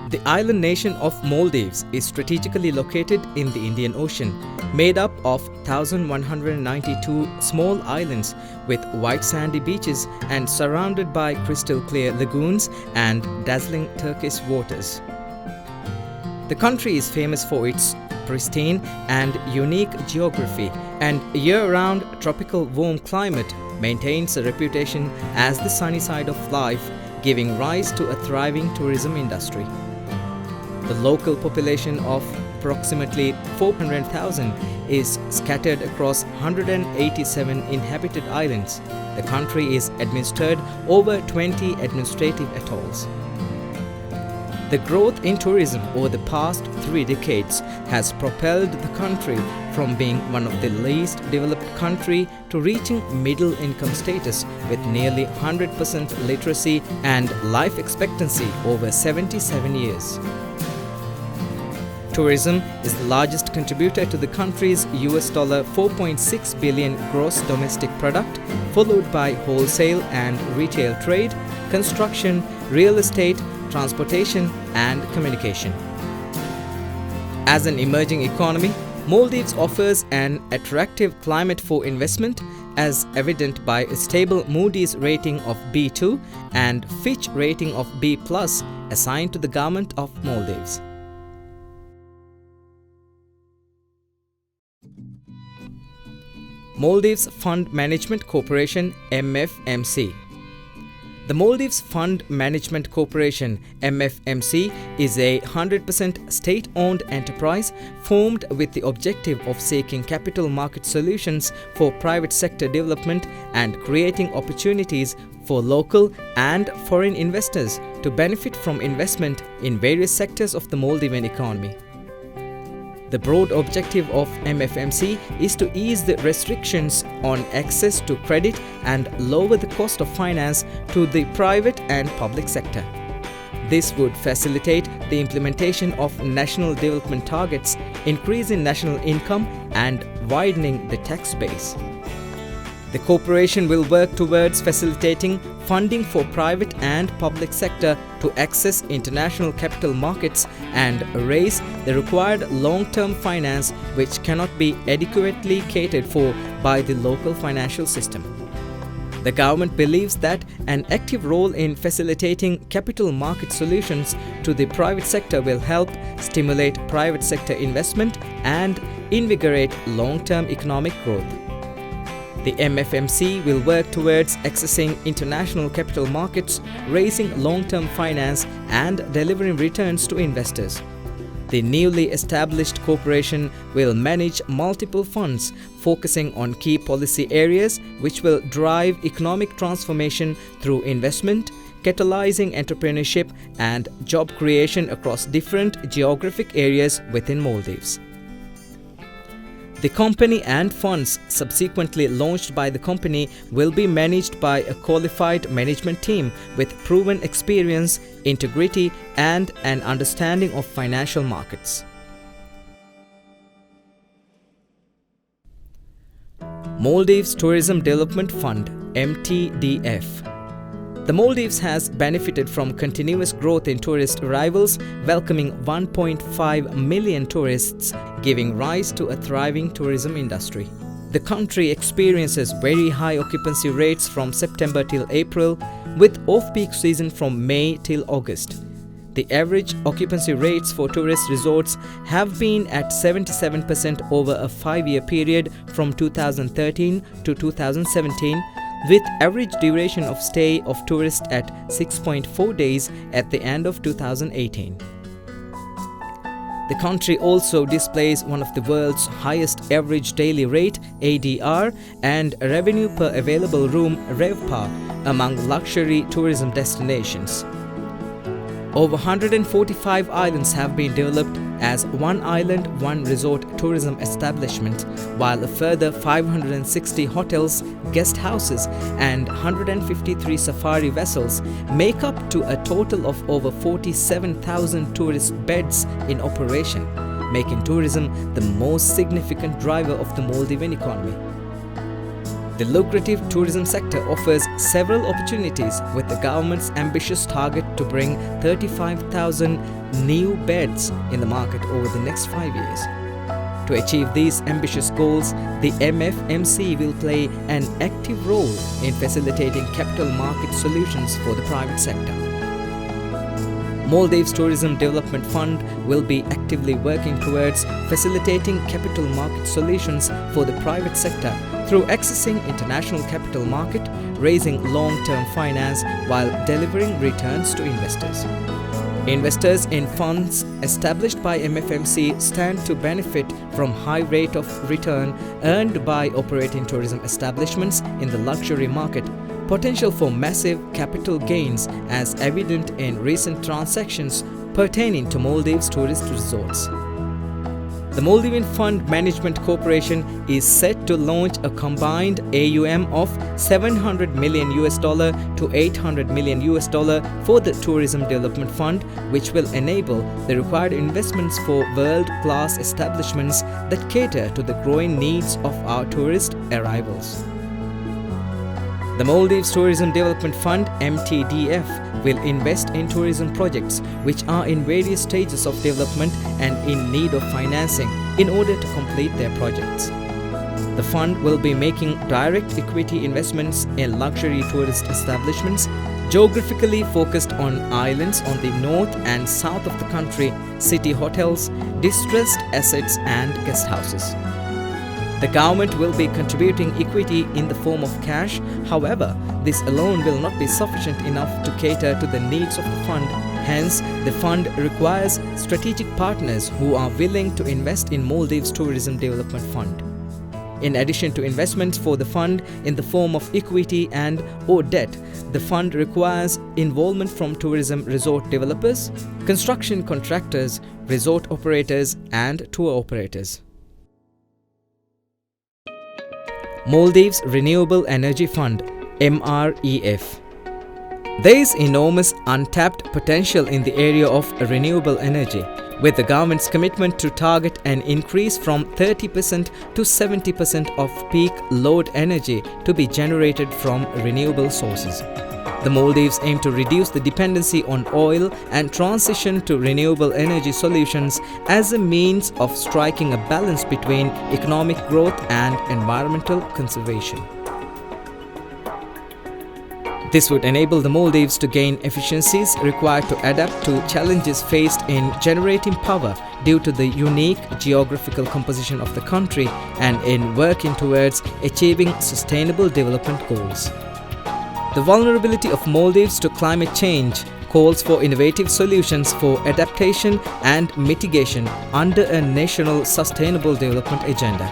The island nation of Maldives is strategically located in the Indian Ocean, made up of 1,192 small islands with white sandy beaches and surrounded by crystal clear lagoons and dazzling turquoise waters. The country is famous for its pristine and unique geography, and year-round tropical warm climate maintains a reputation as the sunny side of life, giving rise to a thriving tourism industry. The local population of approximately 400,000 is scattered across 187 inhabited islands. The country is administered over 20 administrative atolls. The growth in tourism over the past 3 decades has propelled the country from being one of the least developed country to reaching middle income status with nearly 100% literacy and life expectancy over 77 years. Tourism is the largest contributor to the country's $4.6 billion gross domestic product, followed by wholesale and retail trade, construction, real estate, transportation, and communication. As an emerging economy, Maldives offers an attractive climate for investment, as evident by a stable Moody's rating of B2 and Fitch rating of B+ assigned to the government of Maldives. Maldives Fund Management Corporation (Mfmc). The Maldives Fund Management Corporation (Mfmc) is a 100% state-owned enterprise formed with the objective of seeking capital market solutions for private sector development and creating opportunities for local and foreign investors to benefit from investment in various sectors of the Maldivian economy. The broad objective of Mfmc is to ease the restrictions on access to credit and lower the cost of finance to the private and public sector. This would facilitate the implementation of national development targets, increasing national income and widening the tax base. The corporation will work towards facilitating funding for private and public sector to access international capital markets and raise the required long-term finance which cannot be adequately catered for by the local financial system. The government believes that an active role in facilitating capital market solutions to the private sector will help stimulate private sector investment and invigorate long-term economic growth. The Mfmc will work towards accessing international capital markets, raising long-term finance and delivering returns to investors. The newly established corporation will manage multiple funds focusing on key policy areas which will drive economic transformation through investment, catalyzing entrepreneurship and job creation across different geographic areas within Maldives. The company and funds subsequently launched by the company will be managed by a qualified management team with proven experience, integrity, and an understanding of financial markets. Maldives Tourism Development Fund (MTDF). The Maldives has benefited from continuous growth in tourist arrivals, welcoming 1.5 million tourists, giving rise to a thriving tourism industry. The country experiences very high occupancy rates from September till April, with off-peak season from May till August. The average occupancy rates for tourist resorts have been at 77% over a 5-year period from 2013 to 2017, with average duration of stay of tourists at 6.4 days at the end of 2018. The country also displays one of the world's highest average daily rate (ADR) and revenue per available room (RevPAR) among luxury tourism destinations. Over 145 islands have been developed as one island, one resort tourism establishment, while a further 560 hotels, guest houses, and 153 safari vessels make up to a total of over 47,000 tourist beds in operation, making tourism the most significant driver of the Maldivian economy. The lucrative tourism sector offers several opportunities, with the government's ambitious target to bring 35,000 new beds in the market over the next 5 years. To achieve these ambitious goals, the Mfmc will play an active role in facilitating capital market solutions for the private sector. Maldives Tourism Development Fund will be actively working towards facilitating capital market solutions for the private sector through accessing international capital market, raising long-term finance while delivering returns to investors. Investors in funds established by Mfmc stand to benefit from high rate of return earned by operating tourism establishments in the luxury market, potential for massive capital gains as evident in recent transactions pertaining to Maldives tourist resorts. The Maldivian Fund Management Corporation is set to launch a combined AUM of $700 million to $800 million for the Tourism Development Fund, which will enable the required investments for world-class establishments that cater to the growing needs of our tourist arrivals. The Maldives Tourism Development Fund (MTDF) will invest in tourism projects which are in various stages of development and in need of financing in order to complete their projects. The fund will be making direct equity investments in luxury tourist establishments geographically focused on islands on the north and south of the country, city hotels, distressed assets and guest houses. The government will be contributing equity in the form of cash. However, this alone will not be sufficient enough to cater to the needs of the fund. Hence, the fund requires strategic partners who are willing to invest in Maldives Tourism Development Fund. In addition to investments for the fund in the form of equity and/or debt, the fund requires involvement from tourism resort developers, construction contractors, resort operators, and tour operators. Maldives Renewable Energy Fund (MREF). There is enormous untapped potential in the area of renewable energy, with the government's commitment to target an increase from 30% to 70% of peak load energy to be generated from renewable sources. The Maldives aim to reduce the dependency on oil and transition to renewable energy solutions as a means of striking a balance between economic growth and environmental conservation. This would enable the Maldives to gain efficiencies required to adapt to challenges faced in generating power due to the unique geographical composition of the country and in working towards achieving sustainable development goals. The vulnerability of Maldives to climate change calls for innovative solutions for adaptation and mitigation under a national sustainable development agenda.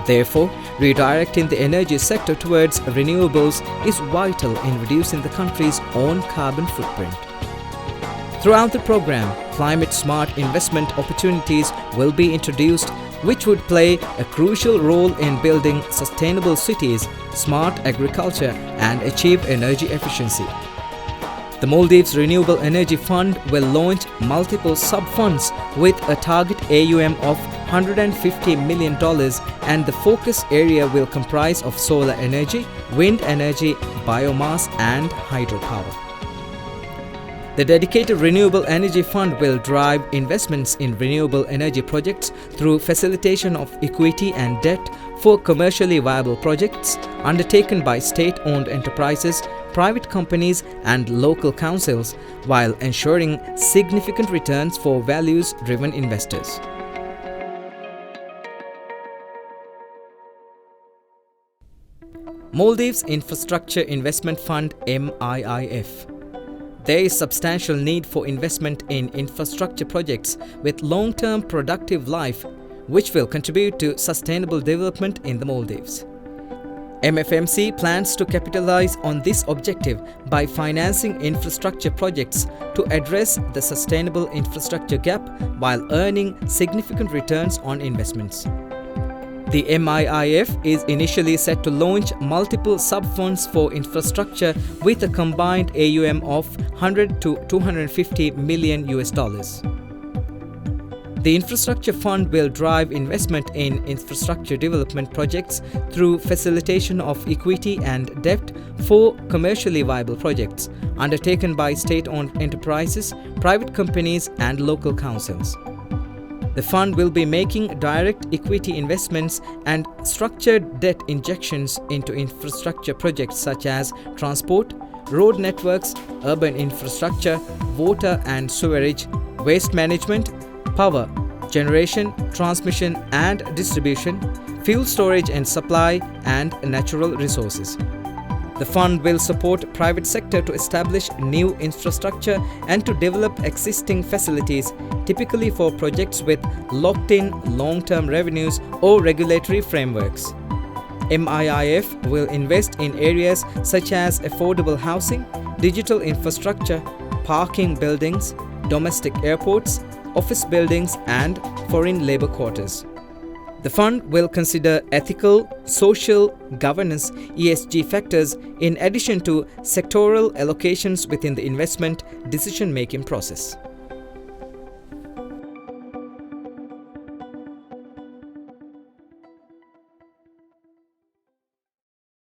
Therefore, redirecting the energy sector towards renewables is vital in reducing the country's own carbon footprint. Throughout the program, climate-smart investment opportunities will be introduced, which would play a crucial role in building sustainable cities, smart agriculture, and achieve energy efficiency. The Maldives Renewable Energy Fund will launch multiple sub-funds with a target AUM of $150 million, and the focus area will comprise of solar energy, wind energy, biomass, and hydropower. The dedicated Renewable Energy Fund will drive investments in renewable energy projects through facilitation of equity and debt for commercially viable projects undertaken by state-owned enterprises, private companies, and local councils, while ensuring significant returns for values-driven investors. Maldives Infrastructure Investment Fund (MIIF). There is substantial need for investment in infrastructure projects with long-term productive life, which will contribute to sustainable development in the Maldives. Mfmc plans to capitalize on this objective by financing infrastructure projects to address the sustainable infrastructure gap while earning significant returns on investments. The MIIF is initially set to launch multiple sub-funds for infrastructure with a combined AUM of $100 to $250 million. The Infrastructure Fund will drive investment in infrastructure development projects through facilitation of equity and debt for commercially viable projects undertaken by state-owned enterprises, private companies, and local councils. The fund will be making direct equity investments and structured debt injections into infrastructure projects such as transport, road networks, urban infrastructure, water and sewerage, waste management, power, generation, transmission and distribution, fuel storage and supply, and natural resources. The fund will support private sector to establish new infrastructure and to develop existing facilities, typically for projects with locked-in long-term revenues or regulatory frameworks. MIIF will invest in areas such as affordable housing, digital infrastructure, parking buildings, domestic airports, office buildings, and foreign labor quarters. The fund will consider ethical, social, governance (ESG) factors in addition to sectoral allocations within the investment decision-making process.